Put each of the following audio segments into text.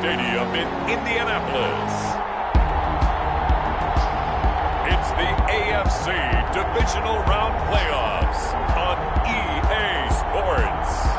Stadium in Indianapolis. It's the AFC Divisional Round Playoffs on EA Sports.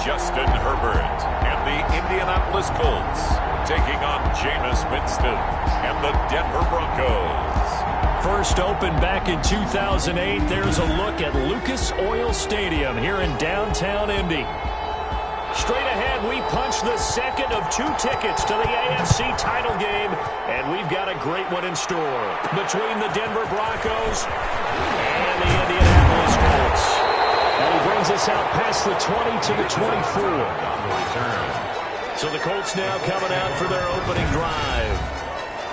Justin Herbert and the Indianapolis Colts taking on Jameis Winston and the Denver Broncos. First opened back in 2008, there's a look at Lucas Oil Stadium here in downtown Indy. Straight ahead, we punch the second of two tickets to the AFC title game, and we've got a great one in store between the Denver Broncos and the Indianapolis Colts. And he brings us out past the 20 to the 24. So the Colts now coming out for their opening drive.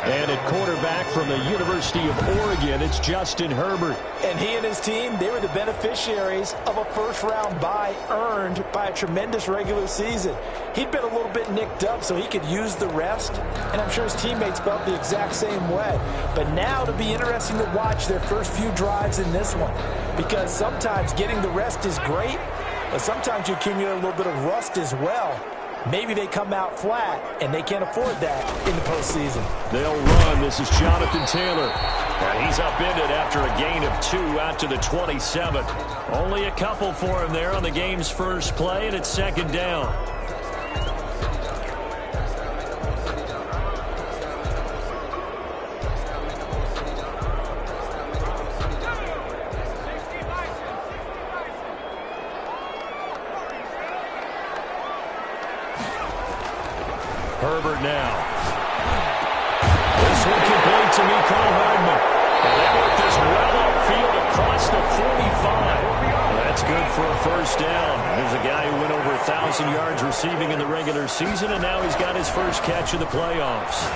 And at quarterback from the University of Oregon, it's Justin Herbert. And he and his team, they were the beneficiaries of a first-round bye earned by a tremendous regular season. He'd been a little bit nicked up so he could use the rest, and I'm sure his teammates felt the exact same way. But now it'll be interesting to watch their first few drives in this one, because sometimes getting the rest is great, but sometimes you accumulate a little bit of rust as well. Maybe they come out flat, and they can't afford that in the postseason. They'll run. This is Jonathan Taylor. And he's upended after a gain of 2 out to the 27. Only a couple for him there on the game's first play, and it's second down. Herbert now. This one complete to Hardman. And they work this well upfield across the 45. That's good for a first down. There's a guy who went over 1,000 yards receiving in the regular season, and now he's got his first catch of the playoffs.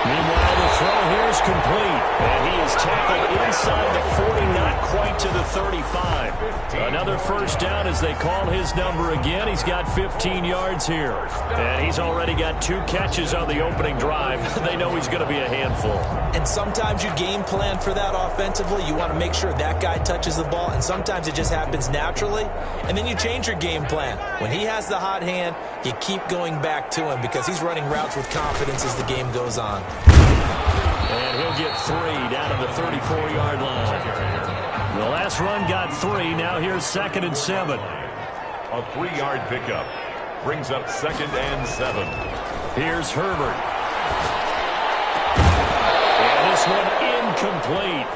Meanwhile, the throw here is complete, and he is tackled inside the 40, not quite to the 35. Another first down as they call his number again. He's got 15 yards here, and he's already got 2 catches on the opening drive. They know he's going to be a handful. And sometimes you game plan for that offensively. You want to make sure that guy touches the ball, and sometimes it just happens naturally, and then you change your game plan. When he has the hot hand, you keep going back to him because he's running routes with confidence as the game goes on. And he'll get 3 down to the 34-yard line. The last run got 3. Now here's 2nd and 7. A 3-yard pickup brings up 2nd and 7. Here's Herbert. And this one incomplete.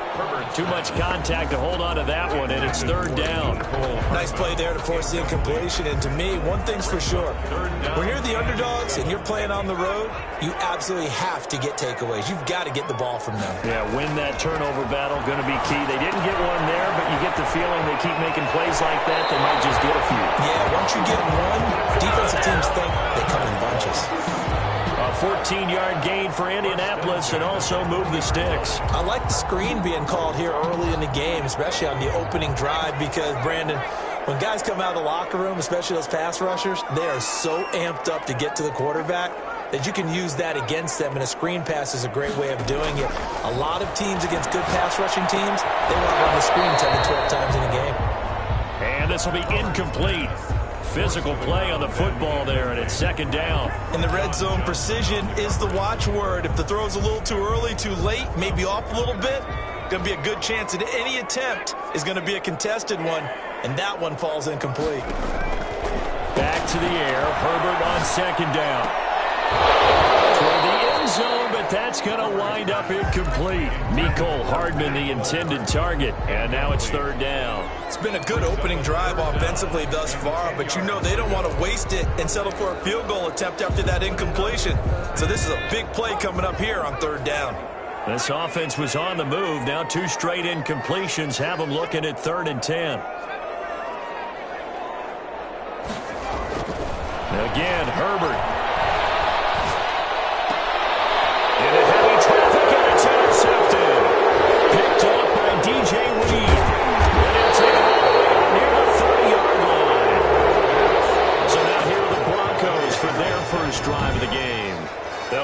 Too much contact to hold on to that one, and it's 3rd down. Nice play there to force the incompletion. And to me, one thing's for sure. When you're the underdogs and you're playing on the road, you absolutely have to get takeaways. You've got to get the ball from them. Yeah, win that turnover battle, going to be key. They didn't get one there, but you get the feeling they keep making plays like that, they might just get a few. Yeah, once you get one, defensive teams think they come in bunches. A 14-yard gain for Indianapolis and also move the sticks. I like the screen being called here early in the game, especially on the opening drive, because, Brandon, when guys come out of the locker room, especially those pass rushers, they are so amped up to get to the quarterback that you can use that against them, and a screen pass is a great way of doing it. A lot of teams against good pass rushing teams, they want to run the screen 10 to 12 times in a game. And this will be incomplete. Physical play on the football there, and it's 2nd down. In the red zone, precision is the watchword. If the throw's a little too early, too late, maybe off a little bit, going to be a good chance that any attempt is going to be a contested one, and that one falls incomplete. Back to the air. Herbert on 2nd down. Toward the end zone, but that's going to wind up incomplete. Mecole Hardman, the intended target, and now it's 3rd down. It's been a good opening drive offensively thus far, but you know they don't want to waste it and settle for a field goal attempt after that incompletion. So this is a big play coming up here on 3rd down. This offense was on the move. Now 2 straight incompletions have them looking at 3rd and 10. Again, Herbert. Into heavy traffic, and it's intercepted. Picked off by DJ Reed. And he'll take it all the way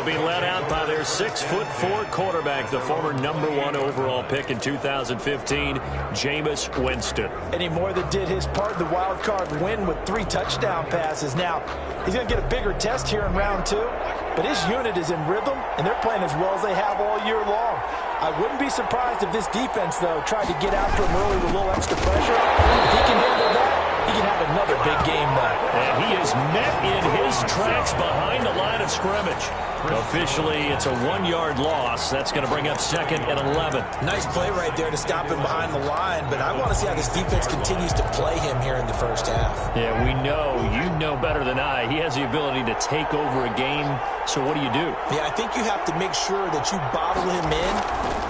They'll be led out by their 6'4" quarterback, the former #1 overall pick in 2015, Jameis Winston. And he more than did his part in the wild card win with 3 touchdown passes. Now, he's going to get a bigger test here in round 2, but his unit is in rhythm, and they're playing as well as they have all year long. I wouldn't be surprised if this defense, though, tried to get after him early with a little extra pressure. If he can handle that, he can have another big game, though. And he is met in his tracks behind the line of scrimmage. Officially, it's a 1-yard loss. That's going to bring up 2nd and 11. Nice play right there to stop him behind the line, but I want to see how this defense continues to play him here in the first half. Yeah, we know. You know better than I. He has the ability to take over a game, so what do you do? Yeah, I think you have to make sure that you bottle him in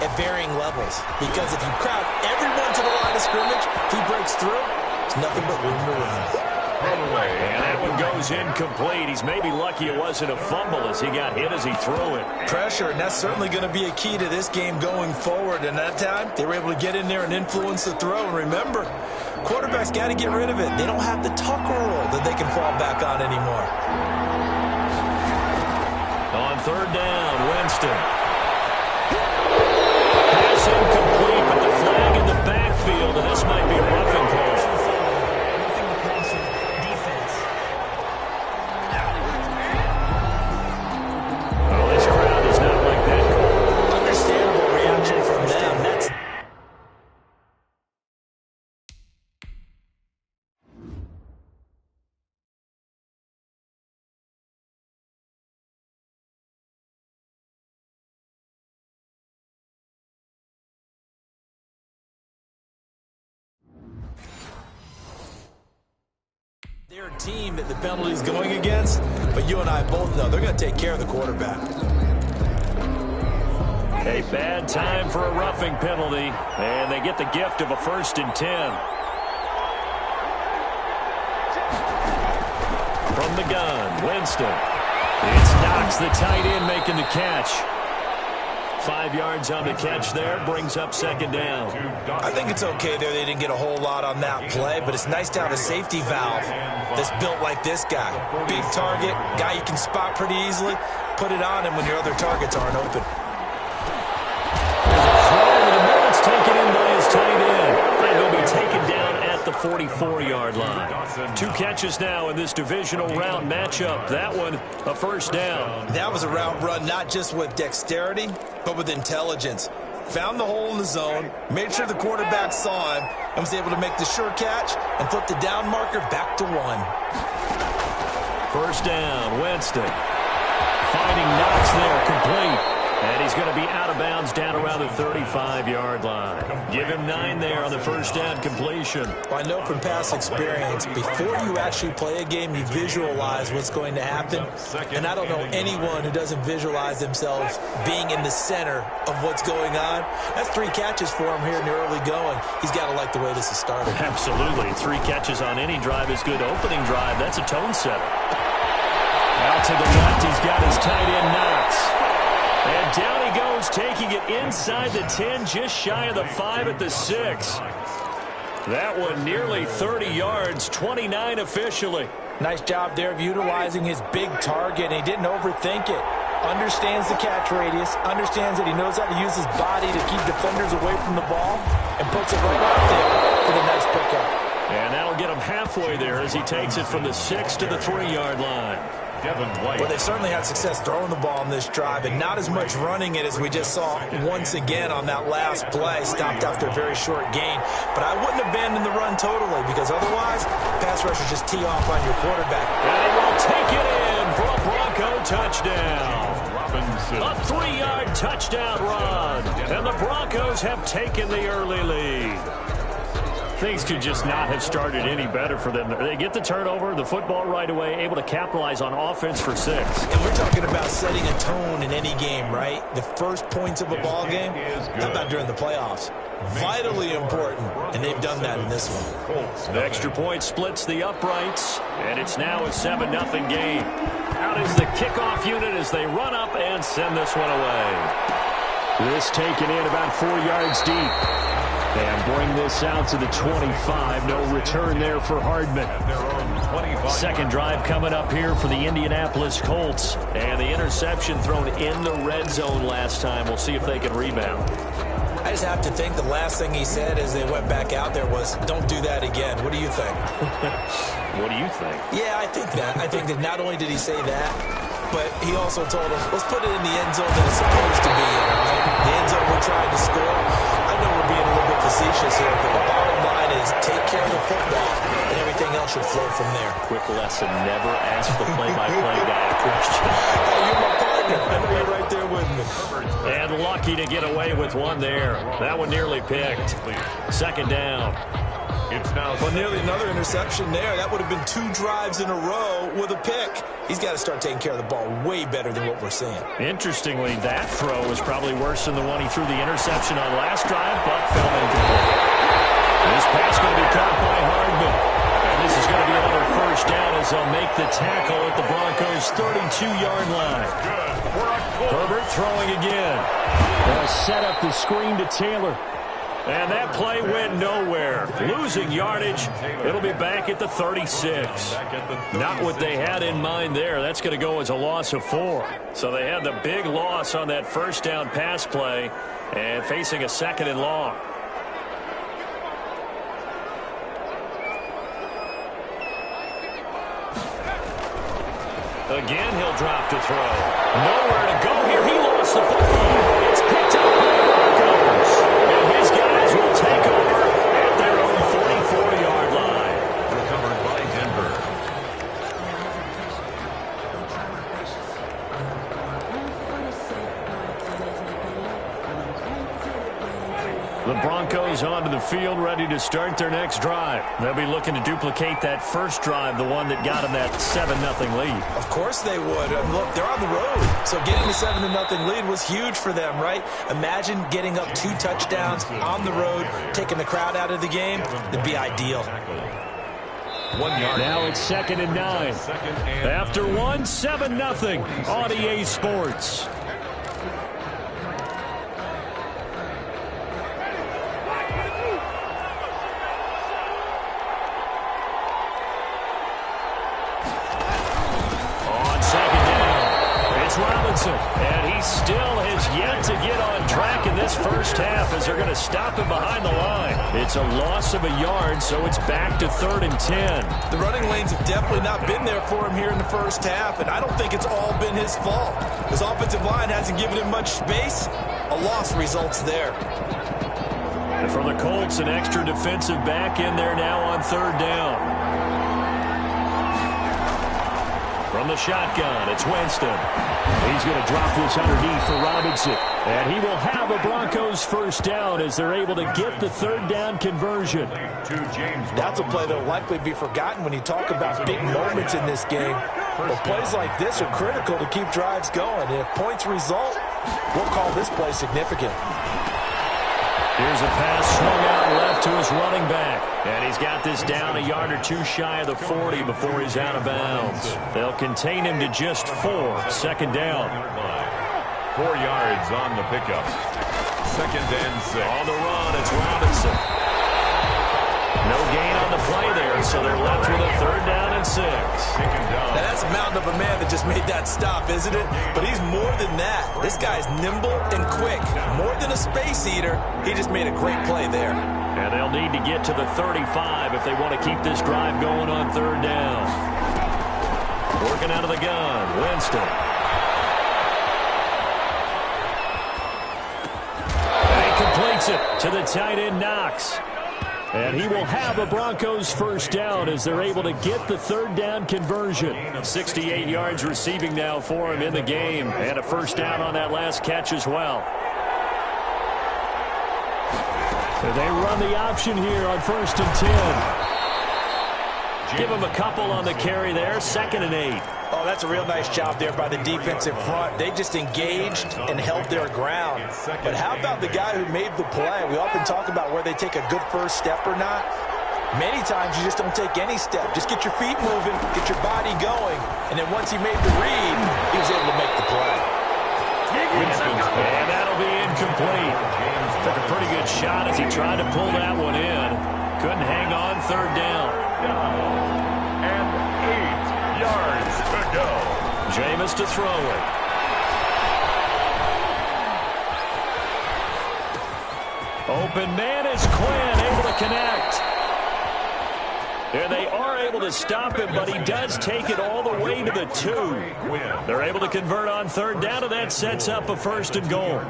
at varying levels, because if you crowd everyone to the line of scrimmage, if he breaks through, it's nothing but room to run. And that one goes incomplete. He's maybe lucky it wasn't a fumble as he got hit as he threw it. Pressure, and that's certainly going to be a key to this game going forward. And that time, they were able to get in there and influence the throw. And remember, quarterbacks got to get rid of it. They don't have the Tucker rule that they can fall back on anymore. On 3rd down, Winston. Pass incomplete, but the flag in the backfield, and this might be a roughing call. They're a team that the penalty's going against, but you and I both know they're going to take care of the quarterback. A bad time for a roughing penalty, and they get the gift of a 1st and 10. From the gun, Winston. It's Knox, the tight end, making the catch. 5 yards on the catch there, brings up 2nd down. I think it's okay there. They didn't get a whole lot on that play, but it's nice to have a safety valve that's built like this guy. Big target, guy you can spot pretty easily. Put it on him when your other targets aren't open. It's taken in by his tight end. And he'll be taken down at the 44-yard line. 2 catches now in this divisional round matchup. That one, a 1st down. That was a route run not just with dexterity, but with intelligence. Found the hole in the zone, made sure the quarterback saw him, and was able to make the sure catch and flip the down marker back to 1. 1st down, Winston. Finding Knox there, complete. And he's going to be out of bounds down around the 35-yard line. Give him 9 there on the 1st down completion. Well, I know from past experience, before you actually play a game, you visualize what's going to happen. And I don't know anyone who doesn't visualize themselves being in the center of what's going on. That's 3 catches for him here in the early going. He's got to like the way this has started. Absolutely. 3 catches on any drive is good opening drive. That's a tone setter. Out to the left, he's got his tight end, Knox. And down he goes, taking it inside the 10, just shy of the 5 at the 6. That one nearly 30 yards, 29 officially. Nice job there of utilizing his big target. He didn't overthink it. Understands the catch radius, understands that he knows how to use his body to keep defenders away from the ball, and puts it right out there for the nice pickup. And that'll get him halfway there as he takes it from the 6 to the 3-yard line. Well, they certainly had success throwing the ball on this drive, and not as much running it as we just saw once again on that last play. Stopped after a very short gain. But I wouldn't abandon the run totally, because otherwise, pass rushers just tee off on your quarterback. And they will take it in for a Bronco touchdown. A 3-yard touchdown run. And the Broncos have taken the early lead. Things could just not have started any better for them. They get the turnover, the football right away, able to capitalize on offense for 6. And we're talking about setting a tone in any game, right? The first points of a ball game, how about during the playoffs? Vitally important, and they've done that in this one. The extra point splits the uprights, and it's now a 7-0 game. Out is the kickoff unit as they run up and send this one away. This taken in about 4 yards deep. And bring this out to the 25. No return there for Hardman. Second drive coming up here for the Indianapolis Colts. And the interception thrown in the red zone last time. We'll see if they can rebound. I just have to think the last thing he said as they went back out there was, don't do that again. What do you think? What do you think? Yeah, I think that. I think that not only did he say that, but he also told him, let's put it in the end zone that it's supposed to be in, right? The end zone we're trying to score. I know we're being a little bit facetious here, but the bottom line is take care of the football, and everything else should flow from there. Quick lesson, never ask the play-by-play guy a question. Hey, you're my partner. I know you're right there with me. And lucky to get away with one there. That one nearly picked. Second down. Well, nearly another interception there. That would have been 2 drives in a row with a pick. He's got to start taking care of the ball way better than what we're seeing. Interestingly, that throw was probably worse than the one he threw the interception on last drive, but fell incomplete. This pass going to be caught by Hardman. And this is going to be another first down as they'll make the tackle at the Broncos' 32-yard line. Herbert throwing again. They'll set up the screen to Taylor. And that play went nowhere. Losing yardage. It'll be back at the 36. Not what they had in mind there. That's going to go as a loss of 4. So they had the big loss on that first down pass play and facing a second and long. Again, he'll drop to throw. Nowhere to go here. He lost the football. It's picked up by the Broncos. And his guys will take over at their own 44-yard line. Recovered by Denver. The Broncos onto the field, ready to start their next drive. They'll be looking to duplicate that first drive, the one that got them that 7-0 lead. Of course they would. Look, they're on the road. So getting the 7-0 lead was huge for them, right? Imagine getting up 2 touchdowns on the road, taking the crowd out of the game. It'd be ideal. 1 yard. Now it's 2nd and 9. After 7-0 on EA Sports. And he still has yet to get on track in this first half as they're going to stop him behind the line. It's a loss of a yard, so it's back to 3rd and 10. The running lanes have definitely not been there for him here in the first half, and I don't think it's all been his fault. His offensive line hasn't given him much space. A loss results there. And for the Colts, an extra defensive back in there now on 3rd down. From the shotgun, it's Winston. He's going to drop this underneath for Robinson. And he will have a Broncos first down as they're able to get the 3rd down conversion. That's a play that will likely be forgotten when you talk about big moments in this game. But plays like this are critical to keep drives going. And if points result, we'll call this play significant. Here's a pass swung out left to his running back. And he's got this down a yard or 2 shy of the 40 before he's out of bounds. They'll contain him to just 4. 2nd down. 4 yards on the pickup. 2nd and 6. On the run, it's Robinson. No gain on the play there, so they're left with a 3rd down and 6. Now that's a mountain of a man that just made that stop, isn't it? But he's more than that. This guy's nimble and quick. More than a space eater, he just made a great play there. And they'll need to get to the 35 if they want to keep this drive going on 3rd down. Working out of the gun, Winston. And he completes it to the tight end, Knox. And he will have a Broncos first down as they're able to get the 3rd down conversion. 68 yards receiving now for him in the game. And a first down on that last catch as well. They run the option here on 1st and 10. Give him a couple on the carry there. 2nd and 8. Oh, that's a real nice job there by the defense in front. They just engaged and held their ground. But how about the guy who made the play? We often talk about where they take a good first step or not. Many times you just don't take any step. Just get your feet moving, get your body going. And then once he made the read, he was able to make the play. And that'll be incomplete. Took a pretty good shot as he tried to pull that one in. Couldn't hang on, third down. And 8 yards to go. Jameis to throw it. Open man is Quinn, able to connect. And they are able to stop him, but he does take it all the way to the 2. They're able to convert on third down, and that sets up a first and goal.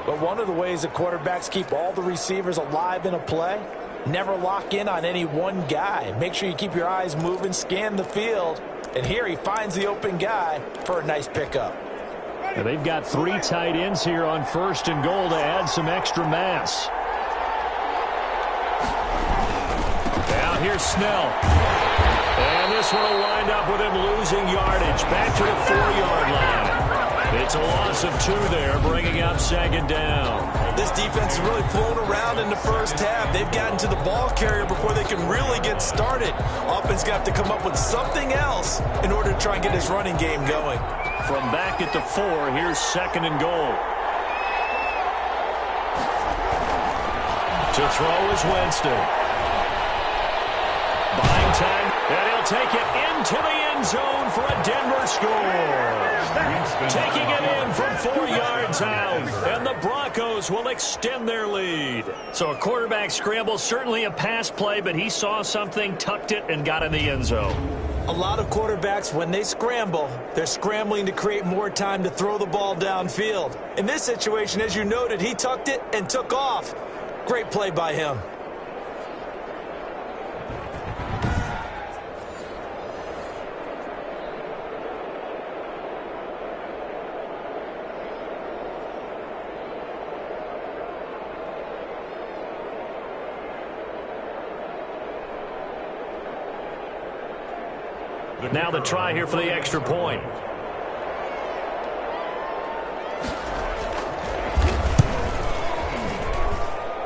But one of the ways that quarterbacks keep all the receivers alive in a play, never lock in on any one guy. Make sure you keep your eyes moving, scan the field. And here he finds the open guy for a nice pickup. And they've got 3 tight ends here on first and goal to add some extra mass. Now here's Snell. And this one will wind up with him losing yardage. Back to the 4-yard line. It's a loss of 2 there, bringing up second down. This defense is really flown around in the first half. They've gotten to the ball carrier before they can really get started. Offense got to come up with something else in order to try and get this running game going. From back at the 4, here's second and goal. To throw is Winston. Buying time, and he'll take it into the end zone for a Denver score. Taking it in from 4 yards out, and the Broncos will extend their lead. So a quarterback scramble, certainly a pass play, but he saw something, tucked it, and got in the end zone. A lot of quarterbacks, when they scramble, they're scrambling to create more time to throw the ball downfield. In this situation, as you noted, he tucked it and took off. Great play by him. Now the try here for the extra point.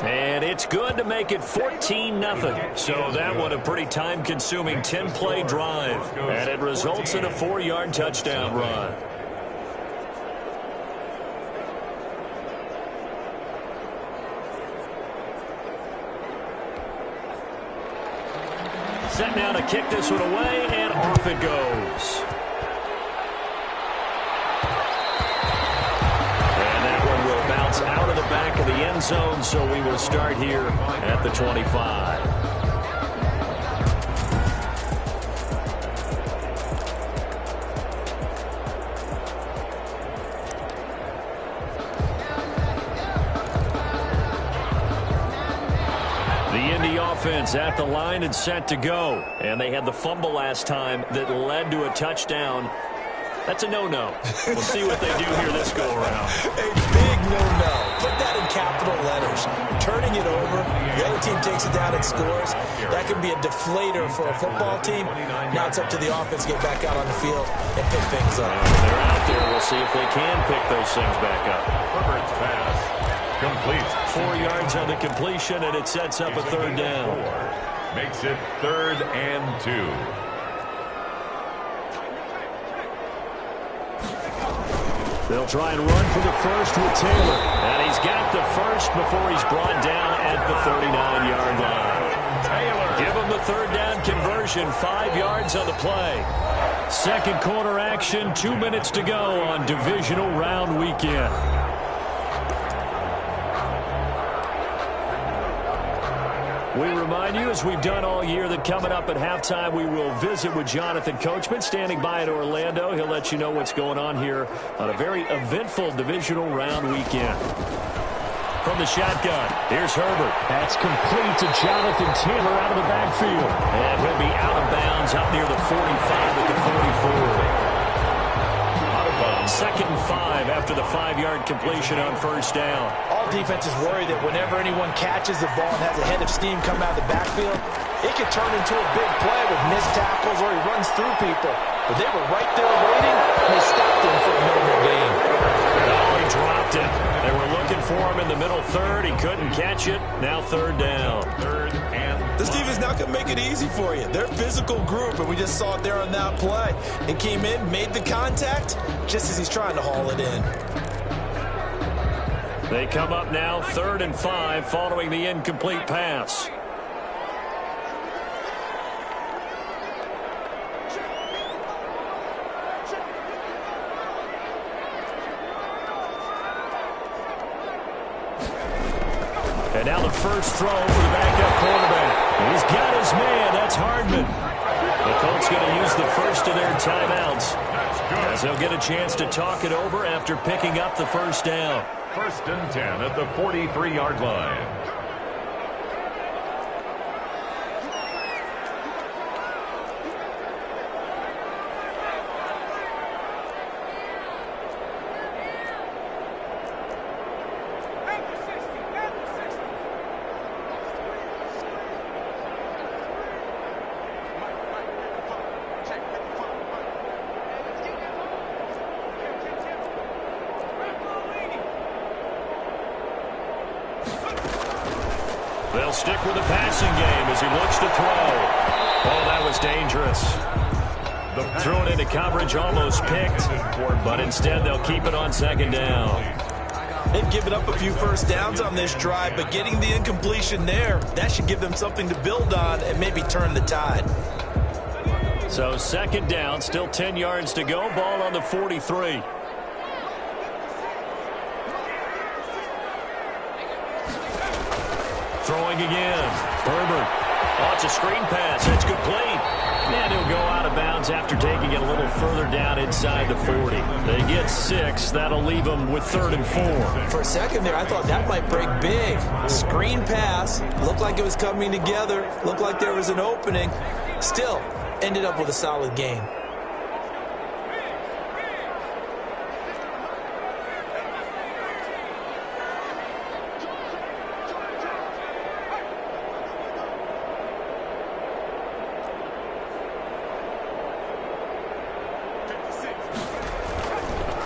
And it's good to make it 14-0. So that one a pretty time-consuming 10-play drive. And it results in a 4-yard touchdown run. Set now to kick this one away, and off it goes. And that one will bounce out of the back of the end zone, so we will start here at the 25. Offense at the line and set to go. And they had the fumble last time that led to a touchdown. That's a no-no. We'll see what they do here this go-around. A big no-no. Put that in capital letters. Turning it over, the other team takes it down and scores. That can be a deflator for a football team. Now it's up to the offense to get back out on the field and pick things up. They're out there. We'll see if they can pick those things back up. Herbert's pass. Complete. 4 yards on the completion, and it sets up a third down. Makes it 3rd and 2. They'll try and run for the first with Taylor. And he's got the first before he's brought down at the 39-yard line. Taylor. Give him the third down conversion, 5 yards on the play. Second quarter action, 2 minutes to go on divisional round weekend. We remind you, as we've done all year, that coming up at halftime, we will visit with Jonathan Coachman, standing by in Orlando. He'll let you know what's going on here on a very eventful divisional round weekend. From the shotgun, here's Herbert. That's complete to Jonathan Taylor out of the backfield. And he'll be out of bounds up near the 45 at the 44. 2nd and 5 after the 5-yard completion on first down. All defenses worry that whenever anyone catches the ball and has a head of steam come out of the backfield, it could turn into a big play with missed tackles or he runs through people. But they were right there waiting, and they stopped him for a minimal gain. Oh, he dropped it. They were looking for him in the middle third. He couldn't catch it. Now third down. 3rd and 5. This defense not going to make it easy for you. They're a physical group, and we just saw it there on that play. It came in, made the contact, just as he's trying to haul it in. They come up now 3rd and 5 following the incomplete pass. And now the first throw for the backup quarterback. He's got his man. That's Hardman. The Colts going to use the first of their timeouts, as they'll get a chance to talk it over after picking up the first down. 1st and 10 at the 43-yard line. They'll stick with the passing game as he looks to throw. Oh, that was dangerous. Threw it into coverage, almost picked, but instead they'll keep it on 2nd down. They've given up a few first downs on this drive, but getting the incompletion there, that should give them something to build on and maybe turn the tide. So 2nd down, still 10 yards to go, ball on the 43. Throwing again. Herbert. Oh, it's a screen pass. It's complete. And he'll go out of bounds after taking it a little further down inside the 40. They get 6. That'll leave them with 3rd and 4. For a second there, I thought that might break big. Screen pass. Looked like it was coming together. Looked like there was an opening. Still, ended up with a solid gain.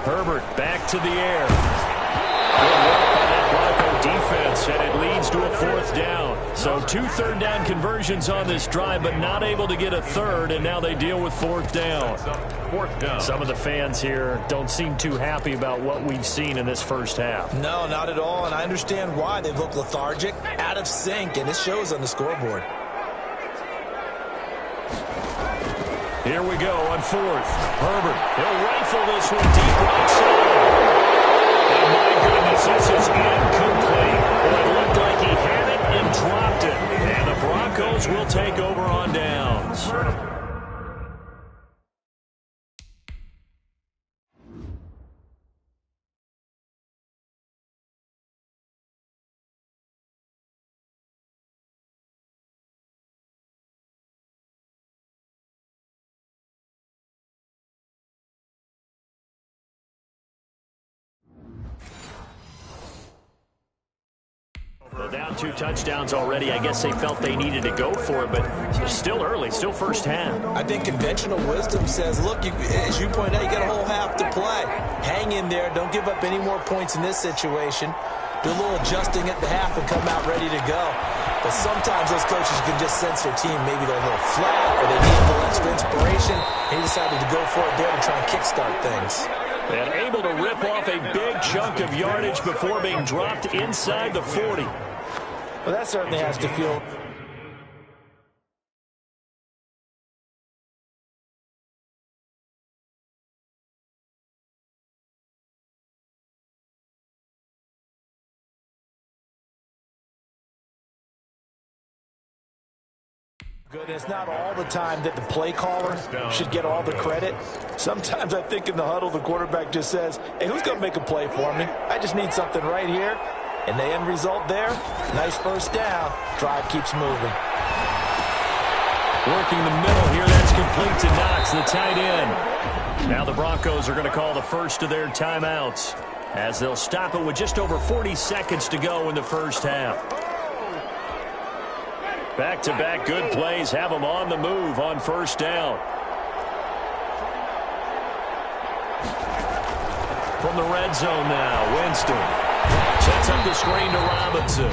Herbert back to the air. Good work by that Bronco defense, and it leads to a 4th down. So 2 third down conversions on this drive, but not able to get a 3rd, and now they deal with 4th down. 4th down. Some of the fans here don't seem too happy about what we've seen in this first half. No, not at all, and I understand why. They look lethargic, out of sync, and it shows on the scoreboard. Here we go on 4th. Herbert, he'll rifle this one deep right side. And my goodness, this is incomplete. Well, it looked like he had it and dropped it. And the Broncos will take over on downs. Well, down 2 touchdowns already. I guess they felt they needed to go for it, but still early, still first half. I think conventional wisdom says, look, as you point out, you got a whole half to play. Hang in there. Don't give up any more points in this situation. Do a little adjusting at the half and come out ready to go. But sometimes those coaches can just sense their team. Maybe they're a little flat or they need a little extra inspiration. He decided to go for it there to try and kickstart things. And able to rip off a big chunk of yardage before being dropped inside the 40. Well, that certainly has to feel... Goodness, not all the time that the play caller should get all the credit. Sometimes I think in the huddle, the quarterback just says, hey, who's going to make a play for me? I just need something right here. And the end result there, nice first down. Drive keeps moving. Working the middle here, that's complete to Knox, the tight end. Now the Broncos are going to call the first of their timeouts, as they'll stop it with just over 40 seconds to go in the first half. Back-to-back good plays have them on the move on first down. From the red zone now, Winston sets up the screen to Robinson.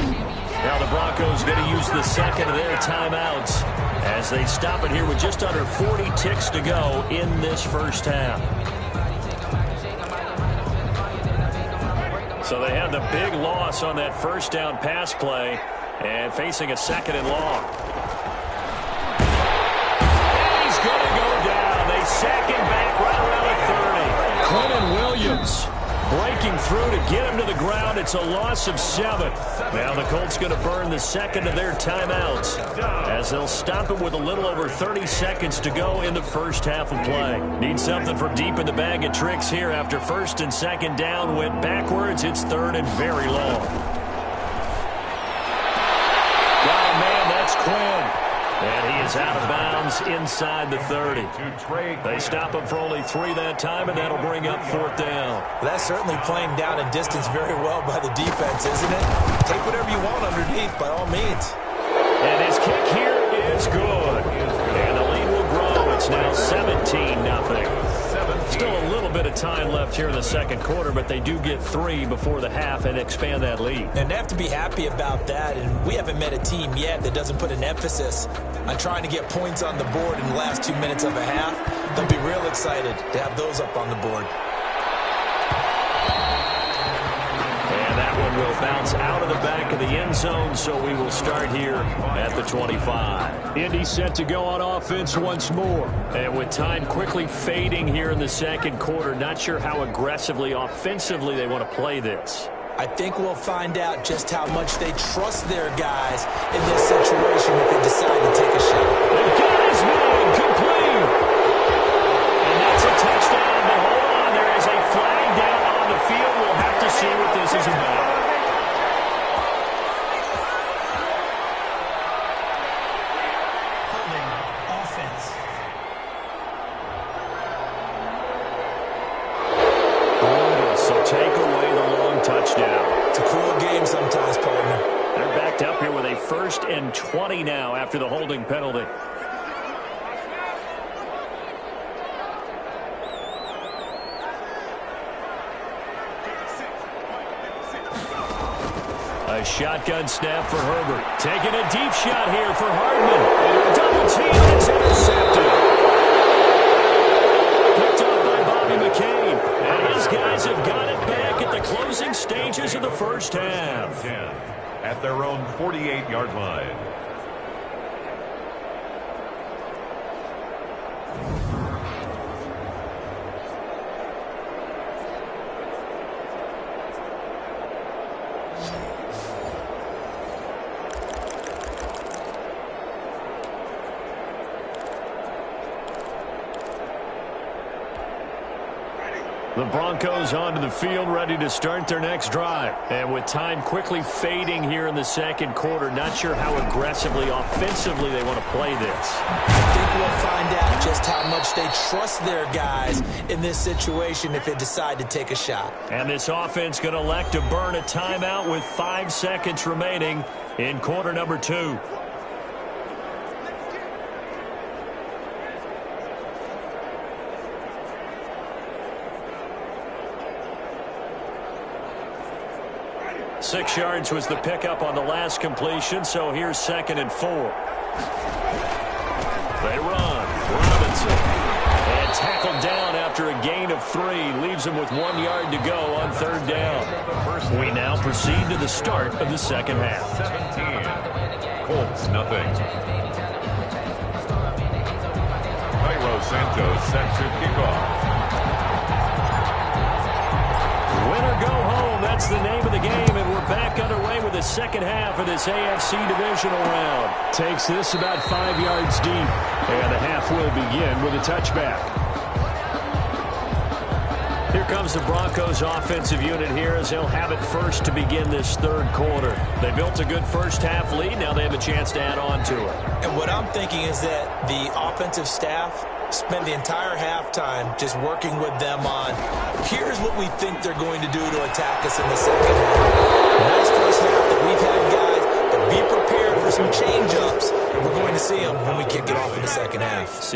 Now the Broncos going to use the second of their timeouts as they stop it here with just under 40 ticks to go in this first half. So they had the big loss on that first down pass play and facing a second and long. And he's going to go down. They sack him back right around the 30. Quentin Williams breaking through to get him to the ground. It's a loss of 7. Now the Colts going to burn the second of their timeouts as they'll stop him with a little over 30 seconds to go in the first half of play. Need something from deep in the bag of tricks here after first and second down went backwards. It's third and very long. Got a man, that's Quinn. And he is out of bounds inside the 30. They stop him for only 3 that time, and that'll bring up fourth down. That's certainly playing down and distance very well by the defense, isn't it? Take whatever you want underneath, by all means. And his kick here is good. And the lead will grow. It's now 17-0. Still a little bit of time left here in the second quarter, but they do get 3 before the half and expand that lead. And they have to be happy about that. And we haven't met a team yet that doesn't put an emphasis on trying to get points on the board in the last 2 minutes of a half. They'll be real excited to have those up on the board. And that one will bounce out of the back of the end zone, so we will start here at the 25. Indy set to go on offense once more. And with time quickly fading here in the second quarter, not sure how aggressively, offensively they want to play this. I think we'll find out just how much they trust their guys in this situation if they decide to take a shot. The gun is made complete. And that's a touchdown. But hold on, there is a flag down on the field. We'll have to see what this is about. Take away the long touchdown. It's a cruel game sometimes, partner. They're backed up here with a 1st and 20 now after the holding penalty. A shotgun snap for Herbert. Taking a deep shot here for Hardman. Double team, it's intercepted. Picked up by Bobby McCain. And his guys have got it back at the closing stages of the first half. At their own 48-yard line. The Broncos onto the field, ready to start their next drive. And with time quickly fading here in the second quarter, not sure how aggressively, offensively they want to play this. I think we'll find out just how much they trust their guys in this situation if they decide to take a shot. And this offense going to elect to burn a timeout with 5 seconds remaining in quarter number 2. Six yards was the pickup on the last completion, so here's 2nd and 4. They run. Robinson. And tackled down after a gain of 3. Leaves him with 1 yard to go on 3rd down. We now proceed to the start of the second half. 17. Colts, nothing. Cairo Santos set to kick off. Win or go home, that's the name of the game, and we're back underway with the second half of this AFC divisional round. Takes this about 5 yards deep, and the half will begin with a touchback. Here comes the Broncos offensive unit here as they'll have it first to begin this third quarter. They built a good first half lead, now they have a chance to add on to it. And what I'm thinking is that the offensive staff spend the entire halftime just working with them on, here's what we think they're going to do to attack us in the second half. Nice first half that we've had, guys, but be prepared for some change-ups. We're going to see them when we kick it off in the second half.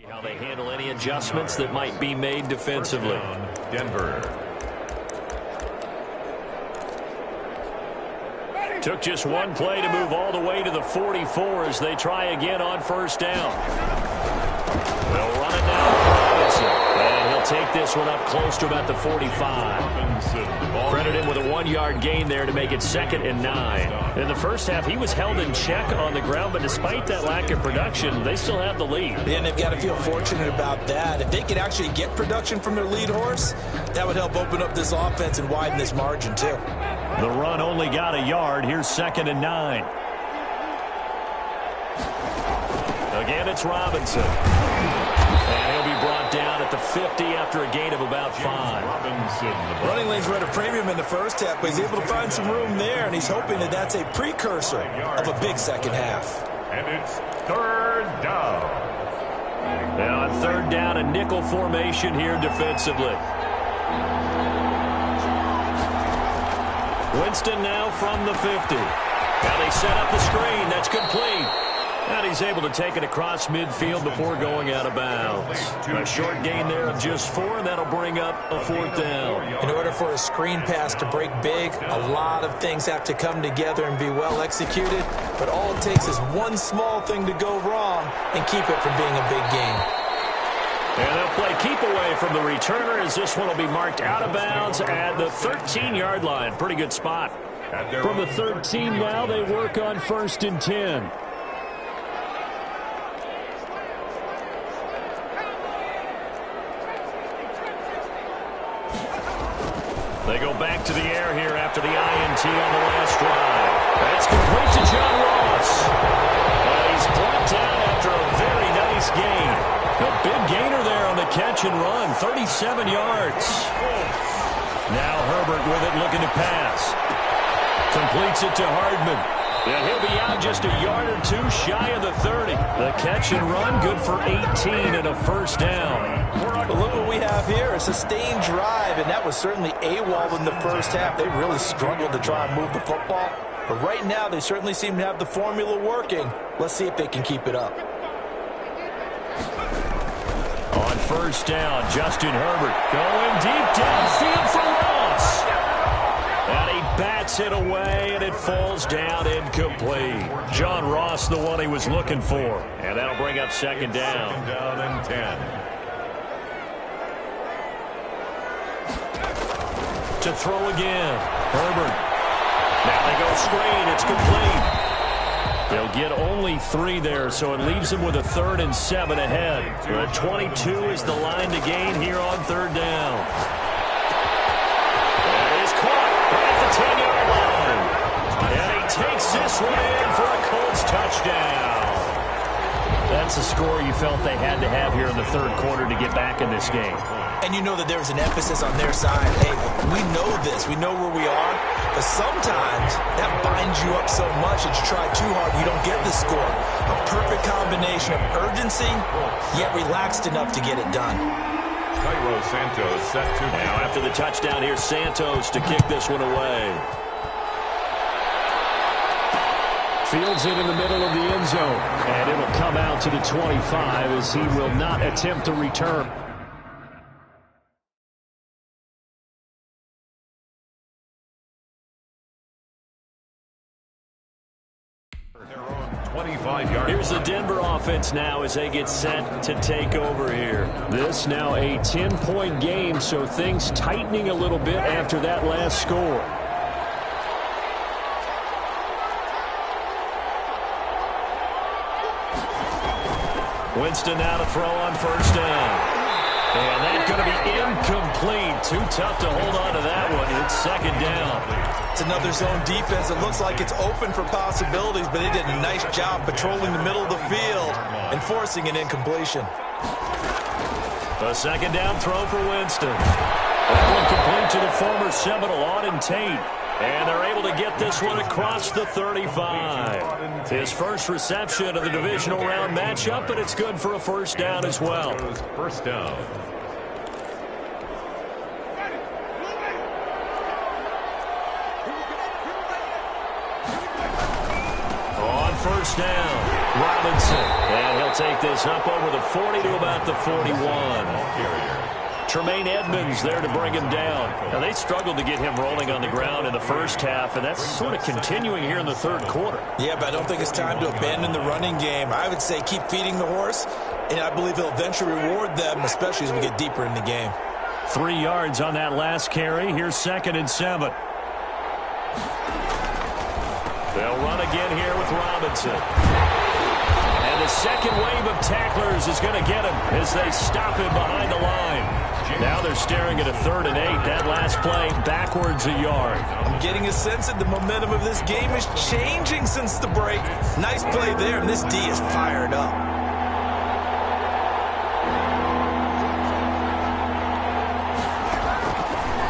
How they handle any adjustments that might be made defensively. Denver. Took just one play to move all the way to the 44 as they try again on first down. They'll run it now. And he'll take this one up close to about the 45. Credit him with a 1-yard gain there to make it 2nd and 9. In the first half, he was held in check on the ground, but despite that lack of production, they still have the lead. And they've got to feel fortunate about that. If they could actually get production from their lead horse, that would help open up this offense and widen this margin, too. The run only got a yard. Here's 2nd and 9. Again, it's Robinson. And he'll be brought down at the 50 after a gain of about 5. Running lanes were at a premium in the first half, but he's able to find some room there, and he's hoping that that's a precursor of a big second half. And it's 3rd down. Now on 3rd down, a nickel formation here defensively. Winston now from the 50. Now they set up the screen. That's complete. And he's able to take it across midfield before going out of bounds. A short gain there of just 4, and that'll bring up a 4th down. In order for a screen pass to break big, a lot of things have to come together and be well executed. But all it takes is one small thing to go wrong and keep it from being a big gain. And they'll play keep away from the returner as this one will be marked out of bounds at the 13-yard line. Pretty good spot. From the 13 now, they work on 1st and 10. They go back to the air here after the INT on the last drive. That's complete to John Ross. And he's brought down after a very nice gain. A big gainer there on the catch and run, 37 yards. Now Herbert with it, looking to pass. Completes it to Hardman. And he'll be out just a yard or 2 shy of the 30. The catch and run, good for 18 and a 1st down. But look what we have here, a sustained drive, and that was certainly AWOL in the first half. They really struggled to try and move the football. But right now, they certainly seem to have the formula working. Let's see if they can keep it up. On 1st down, Justin Herbert going deep downfield for Ross. And he bats it away, and it falls down incomplete. John Ross, the one he was looking for. And that'll bring up 2nd down. 2nd down and 10. To throw again. Herbert. Now they go screen. It's complete. They'll get only 3 there, so it leaves them with a 3rd and 7 ahead. The 22 is the line to gain here on 3rd down. And it is caught right at the 10-yard line. And he takes this one in for a Colts touchdown. That's a score you felt they had to have here in the 3rd quarter to get back in this game. And you know that there's an emphasis on their side. Hey, we know this. We know where we are. But sometimes that binds you up so much that you try too hard, you don't get the score. A perfect combination of urgency, yet relaxed enough to get it done. Santos set to now after the touchdown, here's Santos to kick this one away. Fields it in the middle of the end zone. And it'll come out to the 25 as he will not attempt to return. Here's the Denver offense now as they get set to take over here. This now a 10-point game, so things tightening a little bit after that last score. Winston now to throw on 1st down. And that's going to be incomplete. Too tough to hold on to that one. It's 2nd down. It's another zone defense. It looks like it's open for possibilities, but they did a nice job patrolling the middle of the field and forcing an incompletion. A 2nd down throw for Winston. That one complete to the former Seminole, Auden Tate. And they're able to get this one across the 35. His first reception of the divisional round matchup, but it's good for a 1st down as well. 1st down. On 1st down, Robinson. And he'll take this up over the 40 to about the 41. Tremaine Edmonds there to bring him down. Now, they struggled to get him rolling on the ground in the first half, and that's sort of continuing here in the third quarter. Yeah, but I don't think it's time to abandon the running game. I would say keep feeding the horse, and I believe he'll eventually reward them, especially as we get deeper in the game. 3 yards on that last carry. Here's 2nd and 7. They'll run again here with Robinson. And the second wave of tacklers is going to get him as they stop him behind the line. Now they're staring at a 3rd and 8. That last play backwards a yard. I'm getting a sense that the momentum of this game is changing since the break. Nice play there, and this D is fired up.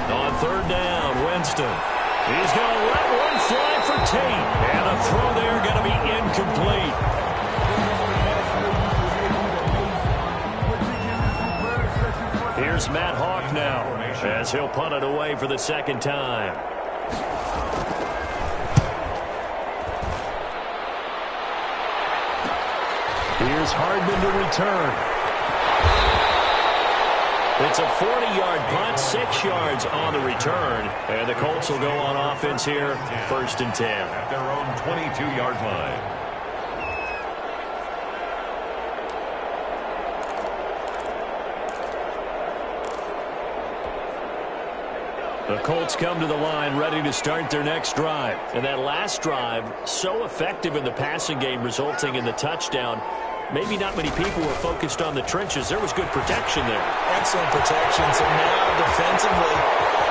On 3rd down, Winston. He's going to let one fly for Tate. And a throw there going to be incomplete. Here's Matt Hawk now as he'll punt it away for the 2nd time. Here's Hardman to return. It's a 40-yard punt, 6 yards on the return. And the Colts will go on offense here, 1st and 10. At their own 22-yard line. The Colts come to the line ready to start their next drive. And that last drive, so effective in the passing game, resulting in the touchdown. Maybe not many people were focused on the trenches. There was good protection there. Excellent protection. So now defensively,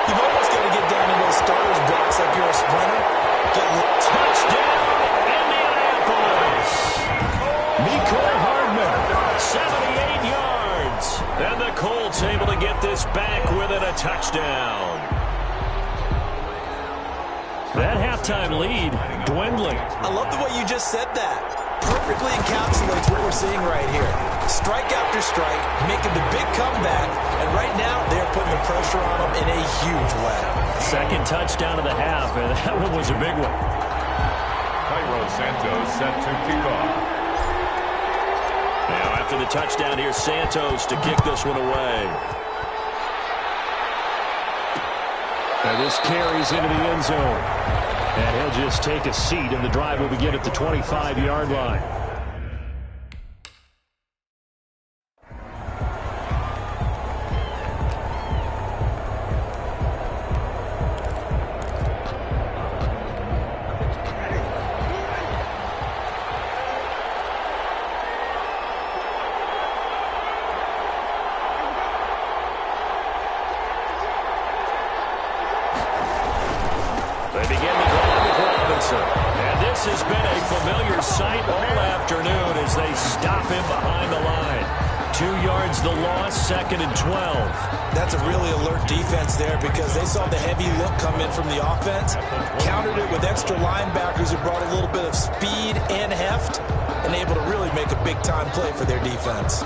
you've almost got to get down to those starters blocks like you're a sprinter. Touchdown, Indianapolis! Mecole Hardman, 78 yards. And the Colts able to get this back within a touchdown. That halftime lead dwindling. I love the way you just said that. Perfectly encapsulates what we're seeing right here. Strike after strike, making the big comeback, and right now they're putting the pressure on them in a huge way. 2nd touchdown of the half, and that one was a big one. Cairo Santos set to kick off. Now after the touchdown, here's Santos to kick this one away. And this carries into the end zone. And he'll just take a seat, and the drive will begin at the 25-yard line. They begin the drive with Robinson. And this has been a familiar sight all afternoon as they stop him behind the line. 2 yards the loss, 2nd and 12. That's a really alert defense there because they saw the heavy look come in from the offense, countered it with extra linebackers who brought a little bit of speed and heft, and able to really make a big-time play for their defense.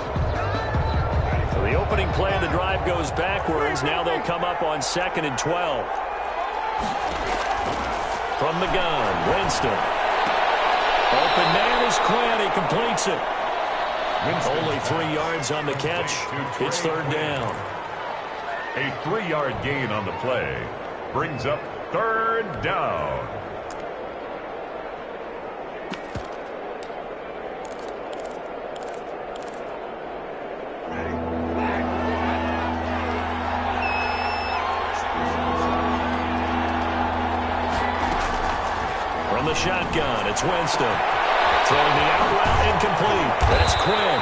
So the opening play of the drive goes backwards. Now they'll come up on 2nd and 12. From the gun, Winston. Open man is Quinn. He completes it. Winston. Only 3 yards on the catch. It's 3rd down. A 3-yard gain on the play brings up 3rd down. From the shotgun, it's Winston. Throwing the out route incomplete. That's Quinn.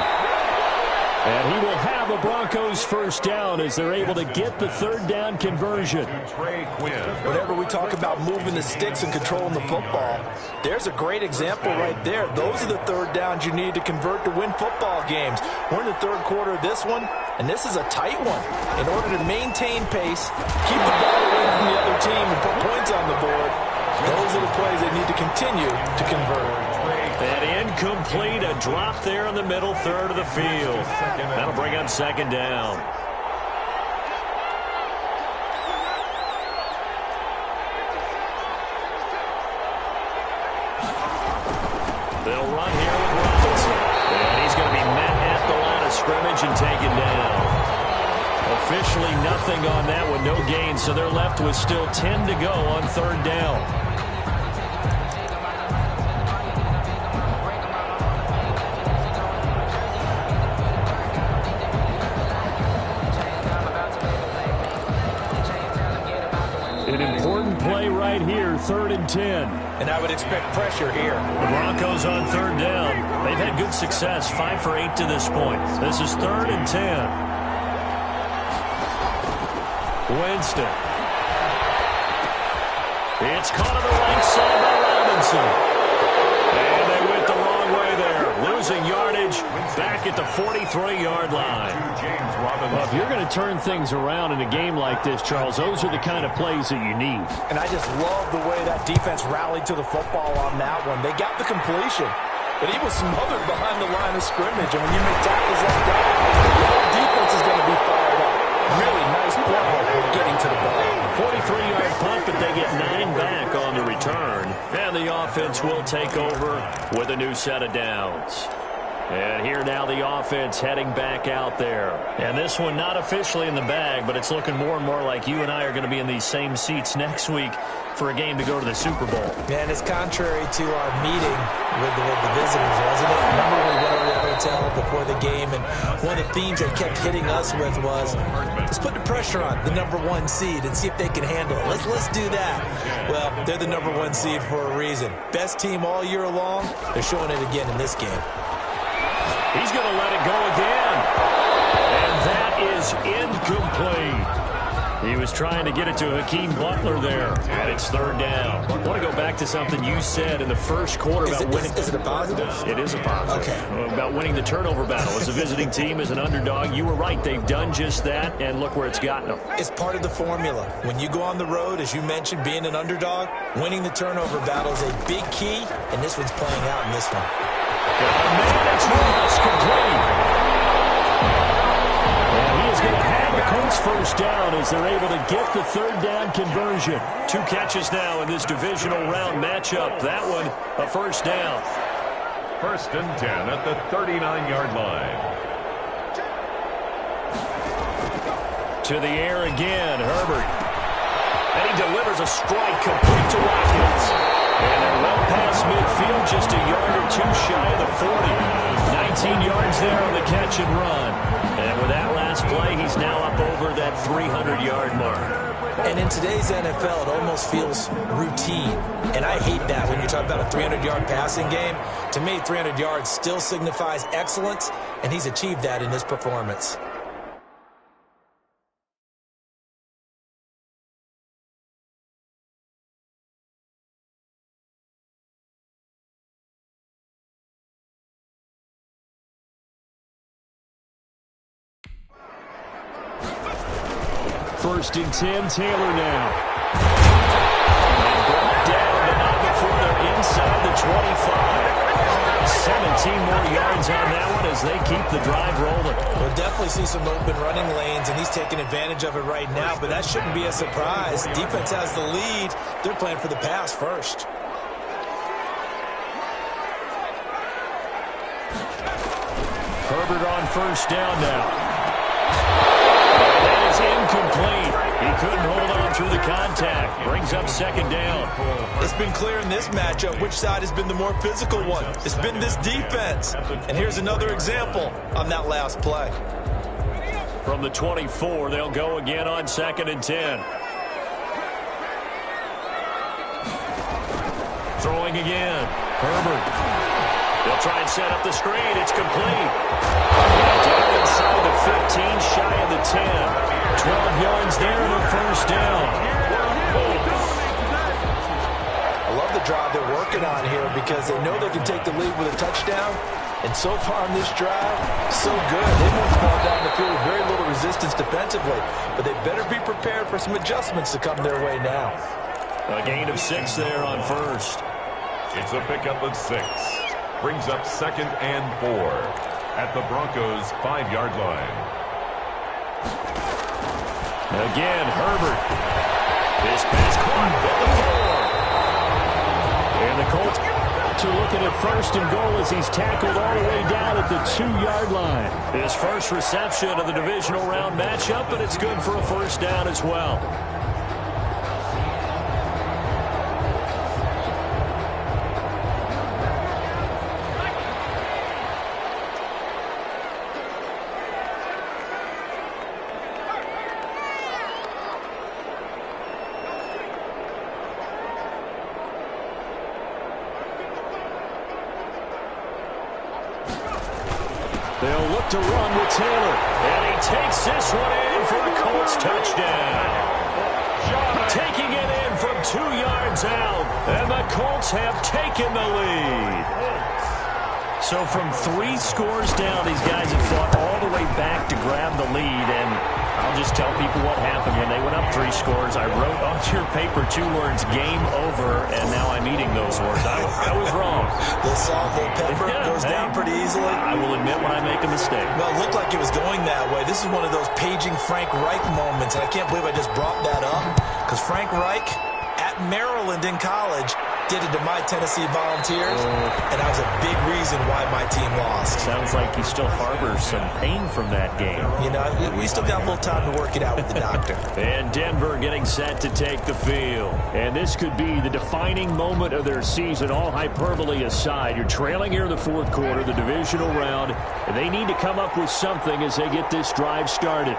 And he will have a Broncos first down as they're able to get the 3rd down conversion. Whenever we talk about moving the sticks and controlling the football, there's a great example right there. Those are the 3rd downs you need to convert to win football games. We're in the 3rd quarter of this one, and this is a tight one. In order to maintain pace, keep the ball away from the other team, and put points on the board, those are the plays they need to continue to convert. And incomplete, a drop there in the middle third of the field. That'll bring up 2nd down. They'll run here with Robinson. And he's going to be met at the line of scrimmage and taken down. Officially nothing on that one, no gain, so they're left with still 10 to go on third down. An important play right here, 3rd and 10. And I would expect pressure here. The Broncos on third down. They've had good success, 5 for 8 to this point. This is 3rd and 10. Winston. It's caught on the right side by Robinson. And they went the wrong way there. Losing yardage back at the 43-yard line. Well, if you're going to turn things around in a game like this, Charles, those are the kind of plays that you need. And I just love the way that defense rallied to the football on that one. They got the completion, but he was smothered behind the line of scrimmage. And when you make tackles like that, the whole defense is going to be fired up. Really nice play getting to the ball. 43-yard punt, but they get 9 back on the return. And the offense will take over with a new set of downs. And here now the offense heading back out there. And this one not officially in the bag, but it's looking more and more like you and I are going to be in these same seats next week for a game to go to the Super Bowl. Man, it's contrary to our meeting with the visitors, wasn't it? Remember we went over to the hotel before the game, and one of the themes they kept hitting us with was, let's put the pressure on the #1 seed and see if they can handle it. Let's do that. Well, they're the #1 seed for a reason. Best team all year long. They're showing it again in this game. He's going to let it go again. And that is incomplete. He was trying to get it to Hakeem Butler there. And it's 3rd down. I want to go back to something you said in the first quarter about winning. Is it a positive? It is a positive. Okay. About winning the turnover battle. As a visiting team, as an underdog, you were right. They've done just that, and look where it's gotten them. It's part of the formula. When you go on the road, as you mentioned, being an underdog, winning the turnover battle is a big key, and this one's playing out in this one. It's lost, complete. And he is going to have the Colts first down as they're able to get the 3rd down conversion. 2 catches now in this divisional round matchup. That one, a first down. 1st and 10 at the 39-yard line. To the air again, Herbert. And he delivers a strike complete to Watkins. And they're well past midfield, just a yard or 2 shy of the 40. 19 yards there on the catch and run. And with that last play, he's now up over that 300-yard mark. And in today's NFL, it almost feels routine. And I hate that when you talk about a 300-yard passing game. To me, 300 yards still signifies excellence, and he's achieved that in this performance. First and 10, Taylor now. And brought down, but not before they're inside the 25. 17 more yards on that one as they keep the drive rolling. We'll definitely see some open running lanes, and he's taking advantage of it right now, but that shouldn't be a surprise. Defense has the lead. They're playing for the pass first. Herbert on first down now. That is incomplete. He couldn't hold on through the contact. Brings up 2nd down. It's been clear in this matchup which side has been the more physical one. It's been this defense. And here's another example on that last play. From the 24, they'll go again on 2nd and 10. Throwing again. Herbert. They'll try and set up the screen. It's complete. Down inside the 15, shy of the 10. 12 yards there and a first down. I love the drive they're working on here because they know they can take the lead with a touchdown. And so far on this drive, so good. They moved the ball down the field with very little resistance defensively. But they better be prepared for some adjustments to come their way now. A gain of 6 there on first. It's a pickup of 6. Brings up 2nd and 4 at the Broncos' 5-yard line. Again, Herbert. This pass caught at the 4. And the Colts to looking at first and goal as he's tackled all the way down at the 2-yard line. His first reception of the divisional round matchup, but it's good for a first down as well. They'll look to run with Taylor. And he takes this one in for a Colts touchdown. Taking it in from 2 yards out. And the Colts have taken the lead. So from 3 scores down, these guys have fought all the way back to grab the lead. And I'll just tell people what happened when they went up 3 scores. I wrote onto your paper 2 words, game over, and now I'm eating those words. I was wrong. The salt, the pepper goes down pretty easily. I will admit when I make a mistake. Well, it looked like it was going that way. This is one of those paging Frank Reich moments, and I can't believe I just brought that up, because Frank Reich at Maryland in college did it to my Tennessee Volunteers, and that was a big reason why my team lost. Sounds like you still harbor some pain from that game. You know, we still got a little time to work it out with the doctor. And Denver getting set to take the field. And this could be the defining moment of their season, all hyperbole aside. You're trailing here in the 4th quarter, the divisional round, and they need to come up with something as they get this drive started.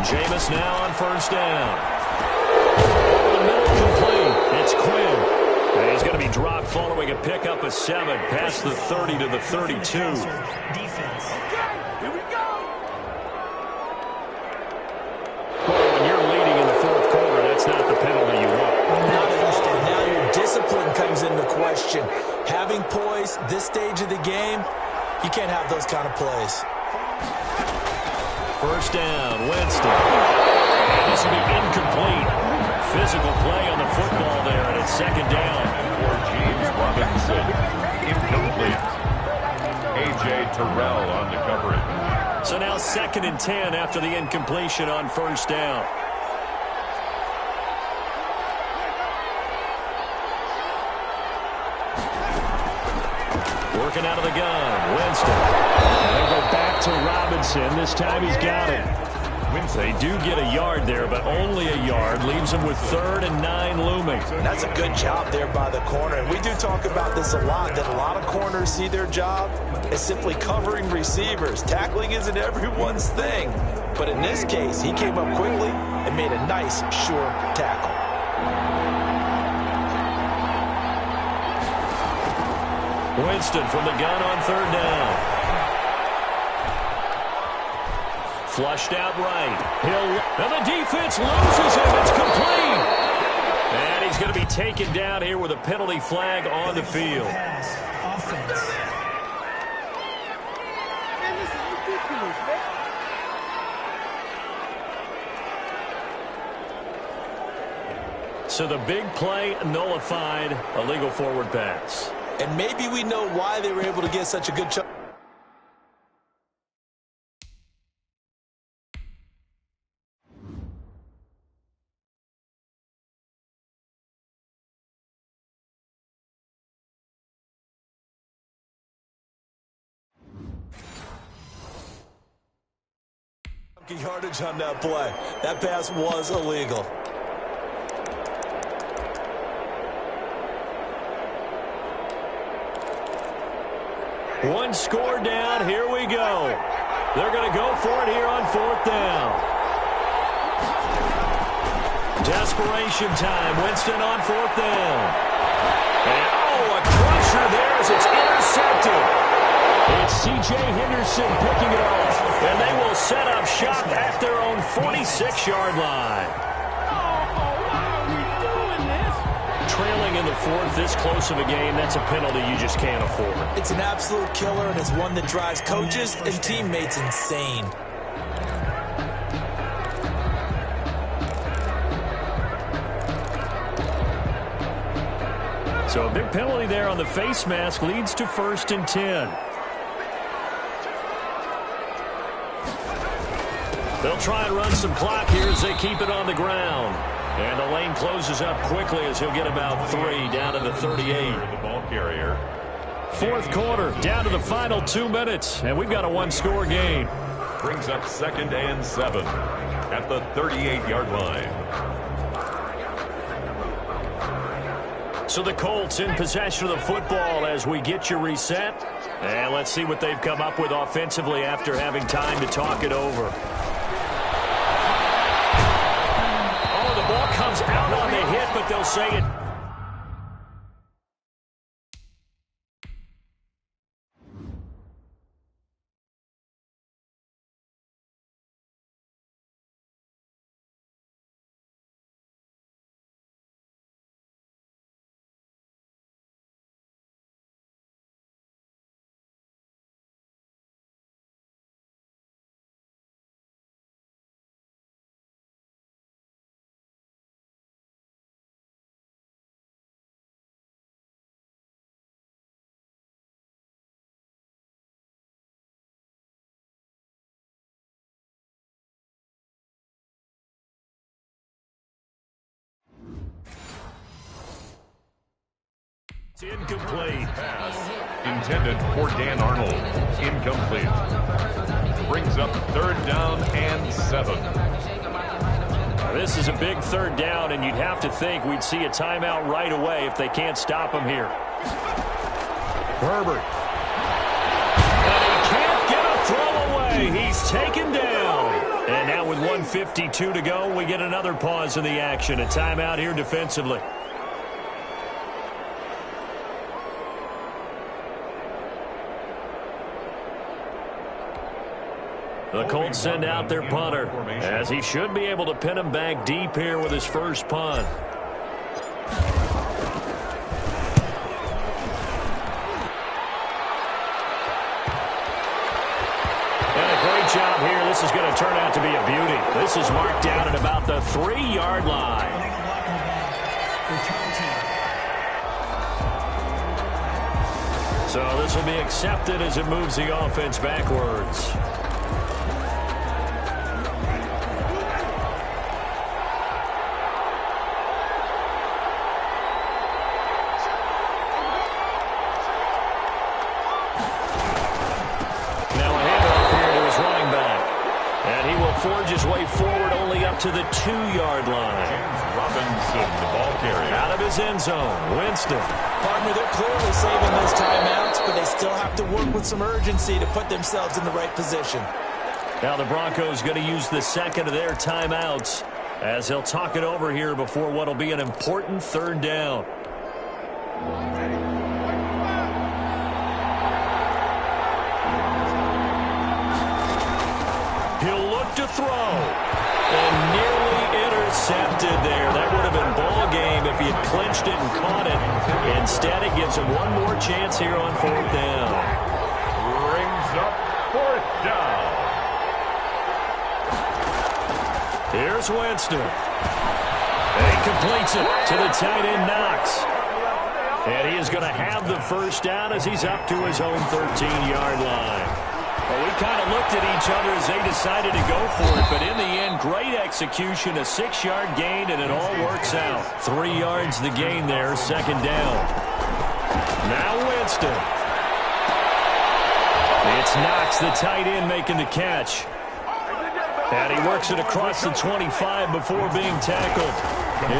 Jameis now on first down. Over the middle, complete. It's Quinn. And he's going to be dropped following a pickup of 7 past the 30 to the 32. Defense. Here we go. Well, when you're leading in the 4th quarter, that's not the penalty you want. Not at all. Now your discipline comes into question. Having poise this stage of the game, you can't have those kind of plays. First down, Winston. And this will be incomplete. Physical play on the football there, and it's 2nd down. For James Robinson, incomplete. A.J. Terrell on the coverage. So now 2nd and 10 after the incompletion on first down. Working out of the gun, Winston. And they go back to Robinson. This time he's got it. They do get a yard there, but only a yard. Leaves them with 3rd and 9 looming. That's a good job there by the corner. And we do talk about this a lot, that a lot of corners see their job as simply covering receivers. Tackling isn't everyone's thing. But in this case, he came up quickly and made a nice, sure tackle. Winston from the gun on 3rd down. Flushed out right. And the defense loses him. It's complete. And he's going to be taken down here with a penalty flag on the field. Offense. Man, this is ridiculous, man. So the big play nullified, a legal forward pass. And maybe we know why they were able to get such a good chunk. Yardage on that play. That pass was illegal. One score down. Here we go. They're going to go for it here on 4th down. Desperation time. Winston on 4th down. And, a crusher there as it's intercepted. It's C.J. Henderson picking it off. And they will set up shop at their own 46-yard line. Why are we doing this? Trailing in the 4th, this close of a game, that's a penalty you just can't afford. It's an absolute killer, and it's one that drives coaches and teammates insane. So a big penalty there on the face mask leads to 1st and 10. They'll try and run some clock here as they keep it on the ground. And the lane closes up quickly as he'll get about 3 down to the 38. The ball carrier. Fourth quarter, down to the final 2 minutes, and we've got a one-score game. Brings up 2nd and 7 at the 38-yard line. So the Colts in possession of the football as we get you reset. And let's see what they've come up with offensively after having time to talk it over. Oh, the ball comes out on the hit, but they'll say it. It's incomplete. Pass intended for Dan Arnold. Incomplete. Brings up 3rd down and 7. This is a big 3rd down, and you'd have to think we'd see a timeout right away if they can't stop him here. Herbert. And he can't get a throw away. He's taken down. And now with 1:52 to go, we get another pause in the action. A timeout here defensively. The Colts send out their punter, as he should be able to pin him back deep here with his first punt. And a great job here. This is going to turn out to be a beauty. This is marked down at about the 3-yard line. So this will be accepted as it moves the offense backwards. Forge his way forward only up to the 2-yard line. James Robinson, the ball carrier. Out of his end zone, Winston. Partner, they're clearly saving those timeouts, but they still have to work with some urgency to put themselves in the right position. Now the Broncos going to use the second of their timeouts as they'll talk it over here before what will be an important 3rd down. He'll look to throw. And nearly intercepted there. That would have been ball game if he had clinched it and caught it. Instead, it gives him one more chance here on 4th down. Brings up 4th down. Here's Winston. And he completes it to the tight end, Knox. And he is going to have the first down as he's up to his own 13-yard line. Well, we kind of looked at each other as they decided to go for it, but in the end, great execution, a 6-yard gain, and it all works out. 3 yards the gain there, 2nd down. Now Winston. It's Knox, the tight end, making the catch. And he works it across the 25 before being tackled.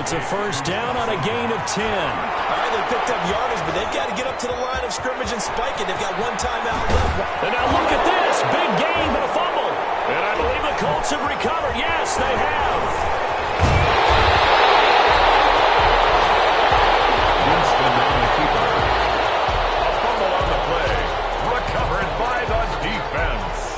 It's a first down on a gain of 10. All right, they picked up yardage, but they've got to get up to the line of scrimmage and spike it. They've got one timeout left. And now look at this. Big game and a fumble. And I believe the Colts have recovered. Yes, they have. Winston on the keeper. A fumble on the play. Recovered by the defense.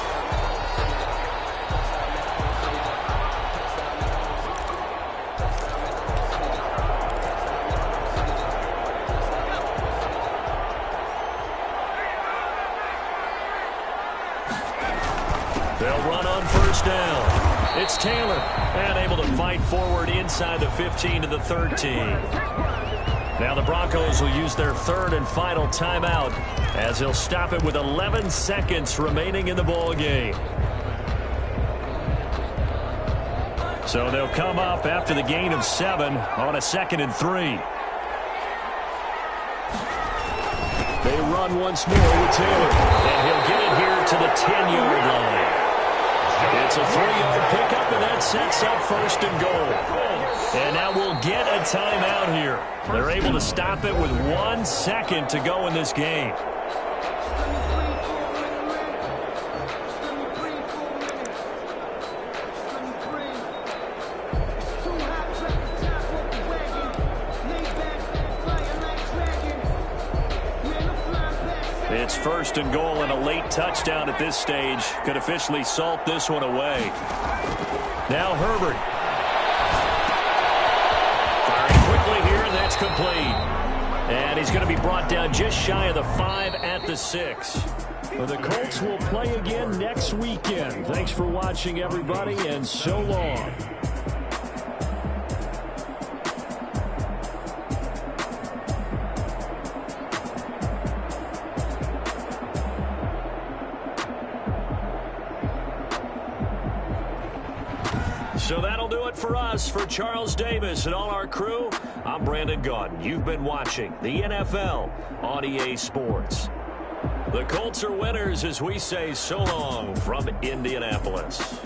They'll run on first down. It's Taylor, and able to fight forward inside the 15 to the 13. Now the Broncos will use their 3rd and final timeout as they'll stop it with 11 seconds remaining in the ball game. So they'll come up after the gain of 7 on a 2nd and 3. They run once more with Taylor. And he'll get it here to the 10-yard line. It's a 3-yard pickup, and that sets up 1st and goal. And now we'll get a timeout here. They're able to stop it with 1 second to go in this game. It's 1st and goal, and a late touchdown at this stage could officially salt this one away. Now Herbert. Firing quickly here, and that's complete. And he's going to be brought down just shy of the 5 at the 6. Well, the Colts will play again next weekend. Thanks for watching, everybody, and so long. So that'll do it for us. For Charles Davis and all our crew, I'm Brandon Gaudin. You've been watching the NFL on EA Sports. The Colts are winners as we say so long from Indianapolis.